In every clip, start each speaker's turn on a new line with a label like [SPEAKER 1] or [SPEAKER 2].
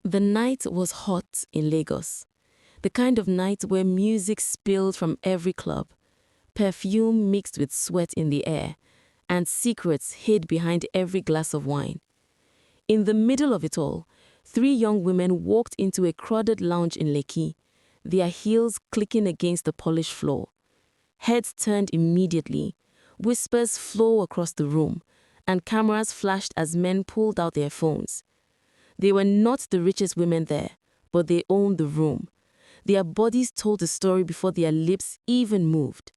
[SPEAKER 1] The night was hot in Lagos, the kind of night where music spilled from every club, perfume mixed with sweat in the air, and secrets hid behind every glass of wine. In the middle of it all, three young women walked into a crowded lounge in Lekki, their heels clicking against the polished floor. Heads turned immediately, whispers flew across the room, and cameras flashed as men pulled out their phones. They were not the richest women there, but they owned the room. Their bodies told the story before their lips even moved.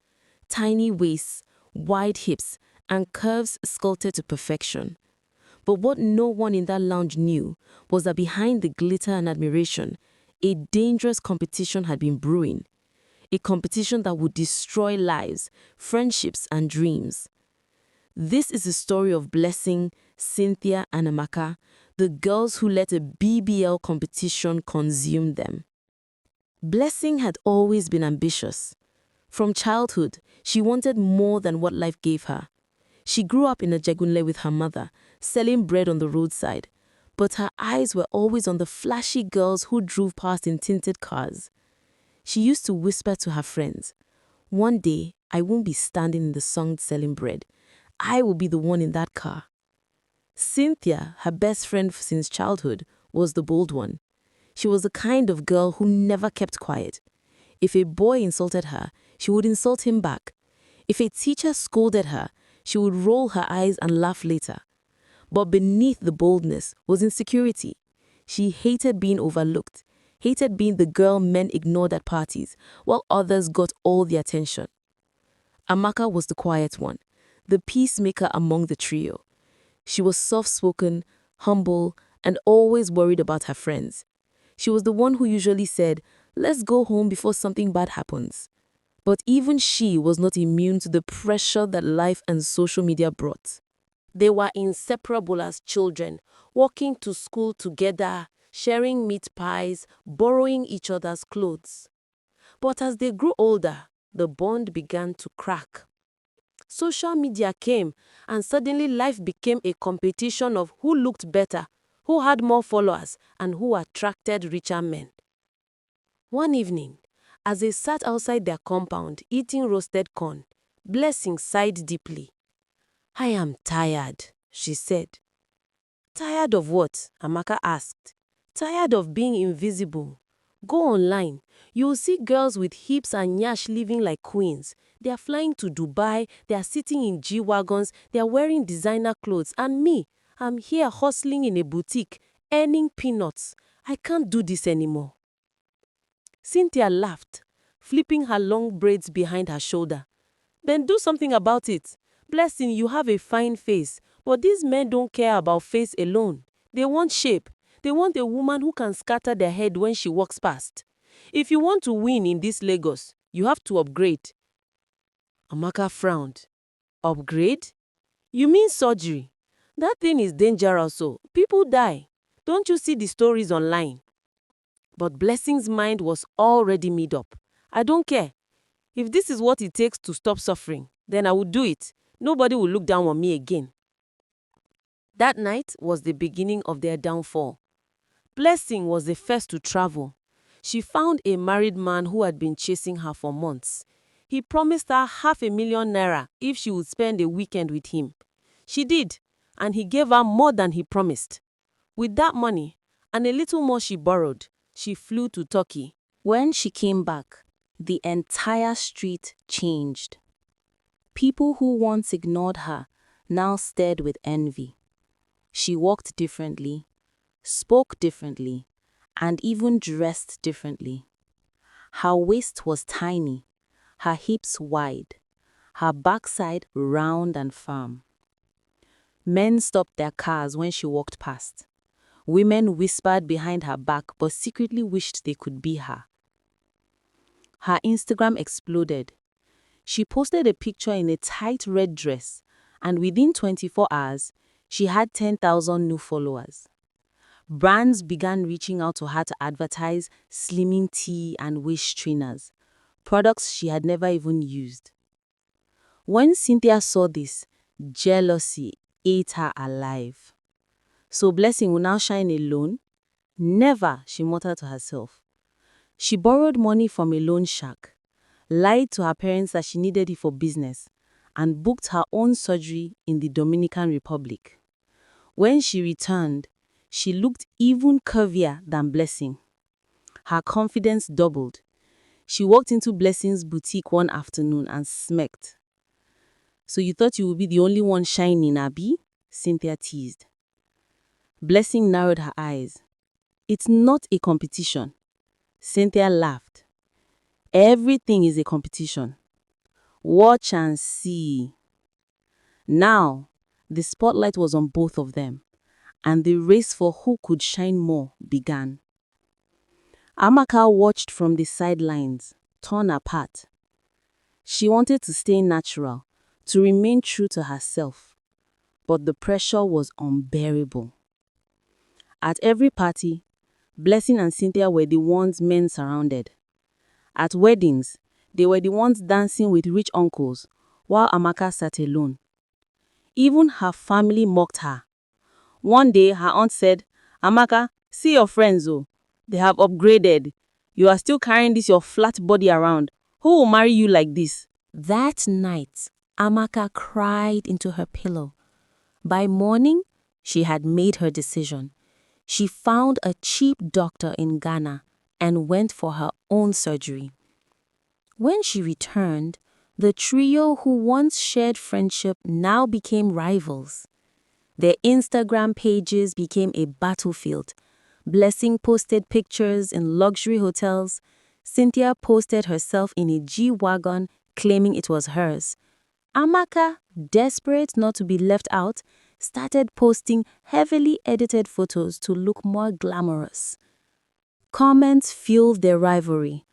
[SPEAKER 1] Tiny waists, wide hips, and curves sculpted to perfection. But what no one in that lounge knew was that behind the glitter and admiration, a dangerous competition had been brewing. A competition that would destroy lives, friendships, and dreams. This is the story of Blessing, Cynthia, and Amaka, the girls who let a BBL competition consume them. Blessing had always been ambitious. From childhood, she wanted more than what life gave her. She grew up in a Jegunle with her mother, selling bread on the roadside, but her eyes were always on the flashy girls who drove past in tinted cars. She used to whisper to her friends, "One day, I won't be standing in the sun selling bread. I will be the one in that car." Cynthia, her best friend since childhood, was the bold one. She was the kind of girl who never kept quiet. If a boy insulted her, she would insult him back. If a teacher scolded her, she would roll her eyes and laugh later. But beneath the boldness was insecurity. She hated being overlooked, hated being the girl men ignored at parties, while others got all the attention. Amaka was the quiet one, the peacemaker among the trio. She was soft-spoken, humble, and always worried about her friends. She was the one who usually said, "Let's go home before something bad happens." But even she was not immune to the pressure that life and social media brought. They were inseparable as children, walking to school together, sharing meat pies, borrowing each other's clothes. But as they grew older, the bond began to crack. Social media came, and suddenly life became a competition of who looked better, who had more followers, and who attracted richer men. One evening, as they sat outside their compound eating roasted corn, Blessing sighed deeply. "I am tired," she said. "Tired of what?" Amaka asked. "Tired of being invisible. Go online. You'll see girls with hips and nyash living like queens. They are flying to Dubai, they are sitting in G-wagons, they are wearing designer clothes. And me, I'm here hustling in a boutique, earning peanuts. I can't do this anymore." Cynthia laughed, flipping her long braids behind her shoulder. "Then do something about it. Blessing, you have a fine face, but these men don't care about face alone. They want shape. They want a woman who can scatter their head when she walks past. If you want to win in this Lagos, you have to upgrade." Amaka frowned. "Upgrade? You mean surgery? That thing is dangerous, so people die. Don't you see the stories online?" But Blessing's mind was already made up. "I don't care. If this is what it takes to stop suffering, then I will do it. Nobody will look down on me again." That night was the beginning of their downfall. Blessing was the first to travel. She found a married man who had been chasing her for months. He promised her ₦500,000 if she would spend a weekend with him. She did, and he gave her more than he promised. With that money, and a little more she borrowed, she flew to Turkey. When she came back, the entire street changed. People who once ignored her now stared with envy. She walked differently, spoke differently, and even dressed differently. Her waist was tiny, her hips wide, her backside round and firm. Men stopped their cars when she walked past. Women whispered behind her back but secretly wished they could be her. Her Instagram exploded. She posted a picture in a tight red dress, and within 24 hours, she had 10,000 new followers. Brands began reaching out to her to advertise slimming tea and waist trainers, products she had never even used. When Cynthia saw this, jealousy ate her alive. So Blessing will now shine alone?
[SPEAKER 2] Never, she muttered to herself. She borrowed money from a loan shark, lied to her parents that she needed it for business, and booked her own surgery in the Dominican Republic. When she returned, she looked even curvier than Blessing. Her confidence doubled. She walked into Blessing's boutique one afternoon and smirked. "So you thought you would be the only one shining, Abby?" Cynthia teased. Blessing narrowed her eyes. "It's not a competition." Cynthia laughed. "Everything is a competition. Watch and see." Now, the spotlight was on both of them, and the race for who could shine more began. Amaka watched from the sidelines, torn apart. She wanted to stay natural, to remain true to herself, but the pressure was unbearable. At every party, Blessing and Cynthia were the ones men surrounded. At weddings, they were the ones dancing with rich uncles, while Amaka sat alone. Even her family mocked her. One day, her aunt said, "Amaka, see your friends, oh. They have upgraded. You are still carrying this your flat body around. Who will marry you like this?"
[SPEAKER 1] That night, Amaka cried into her pillow. By morning, she had made her decision. She found a cheap doctor in Ghana and went for her own surgery. When she returned, the trio who once shared friendship now became rivals. Their Instagram pages became a battlefield. Blessing posted pictures in luxury hotels. Cynthia posted herself in a G-Wagon claiming it was hers. Amaka, desperate not to be left out, started posting heavily edited photos to look more glamorous. Comments fueled their rivalry.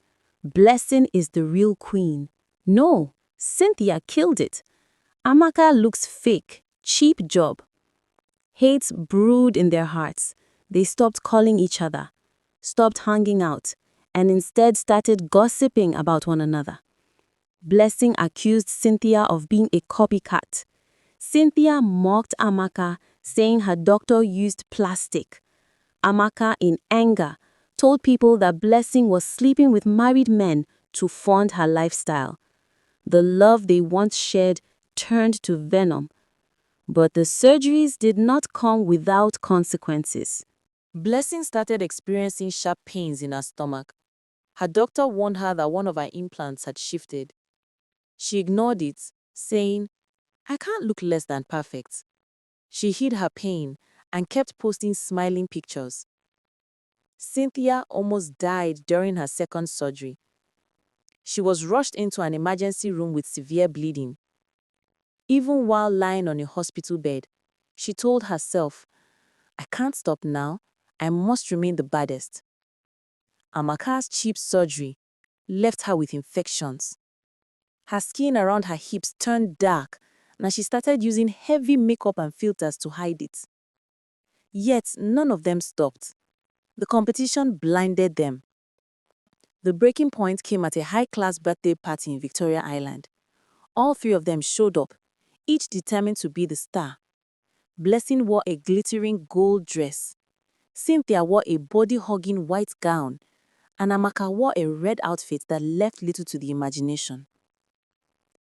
[SPEAKER 1] Blessing is the real queen. No, Cynthia killed it. Amaka looks fake, cheap job. Hate brewed in their hearts. They stopped calling each other, stopped hanging out, and instead started gossiping about one another. Blessing accused Cynthia of being a copycat. Cynthia mocked Amaka, saying her doctor used plastic. Amaka, in anger, told people that Blessing was sleeping with married men to fund her lifestyle. The love they once shared turned to venom. But the surgeries did not come without consequences. Blessing started experiencing sharp pains in her stomach. Her doctor warned her that one of her implants had shifted. She ignored it, saying, "I can't look less than perfect." She hid her pain and kept posting smiling pictures. Cynthia almost died during her second surgery. She was rushed into an emergency room with severe bleeding. Even while lying on a hospital bed, she told herself, "I can't stop now. I must remain the baddest." Amaka's cheap surgery left her with infections. Her skin around her hips turned dark, and she started using heavy makeup and filters to hide it. Yet none of them stopped. The competition blinded them. The breaking point came at a high-class birthday party in Victoria Island. All three of them showed up, each determined to be the star. Blessing wore a glittering gold dress. Cynthia wore a body-hugging white gown, and Amaka wore a red outfit that left little to the imagination.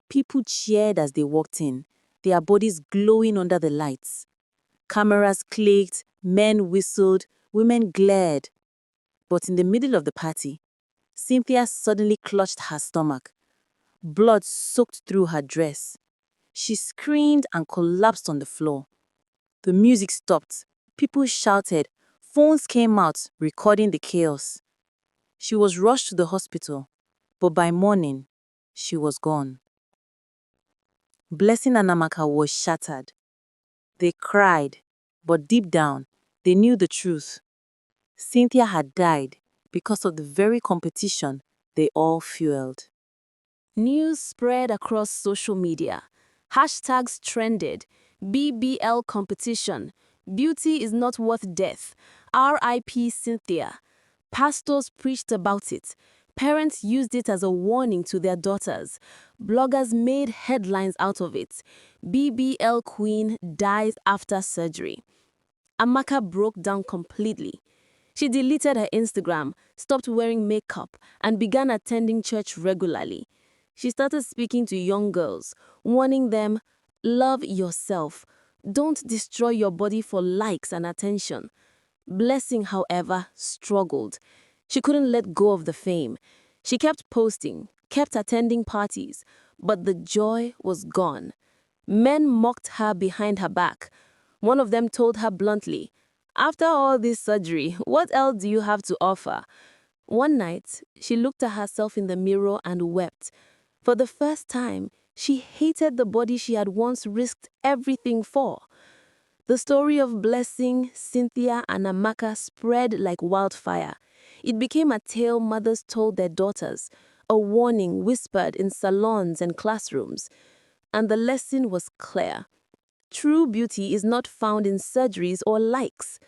[SPEAKER 1] People cheered as they walked in, their bodies glowing under the lights. Cameras clicked, men whistled, women glared. But in the middle of the party, Cynthia suddenly clutched her stomach. Blood soaked through her dress. She screamed and collapsed on the floor. The music stopped. People shouted. Phones came out, recording the chaos. She was rushed to the hospital, but by morning, she was gone. Blessing and Amaka was shattered. They cried, but deep down, they knew the truth. Cynthia had died because of the very competition they all fueled. News spread across social media. Hashtags trended. BBL competition. Beauty is not worth death. RIP Cynthia. Pastors preached about it. Parents used it as a warning to their daughters. Bloggers made headlines out of it. BBL queen dies after surgery. Amaka broke down completely. She deleted her Instagram, stopped wearing makeup, and began attending church regularly. She started speaking to young girls, warning them, "Love yourself. Don't destroy your body for likes and attention." Blessing, however, struggled. She couldn't let go of the fame. She kept posting, kept attending parties, but the joy was gone. Men mocked her behind her back. One of them told her bluntly, "After all this surgery, what else do you have to offer?" One night, she looked at herself in the mirror and wept. For the first time, she hated the body she had once risked everything for. The story of Blessing, Cynthia, and Amaka spread like wildfire. It became a tale mothers told their daughters, a warning whispered in salons and classrooms. And the lesson was clear. True beauty is not found in surgeries or likes.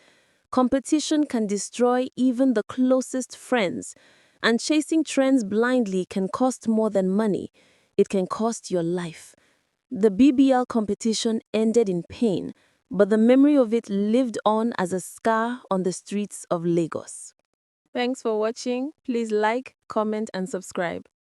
[SPEAKER 1] Competition can destroy even the closest friends, and chasing trends blindly can cost more than money. It can cost your life. The BBL competition ended in pain, but the memory of it lived on as a scar on the streets of Lagos. Thanks for watching. Please like, comment, and subscribe.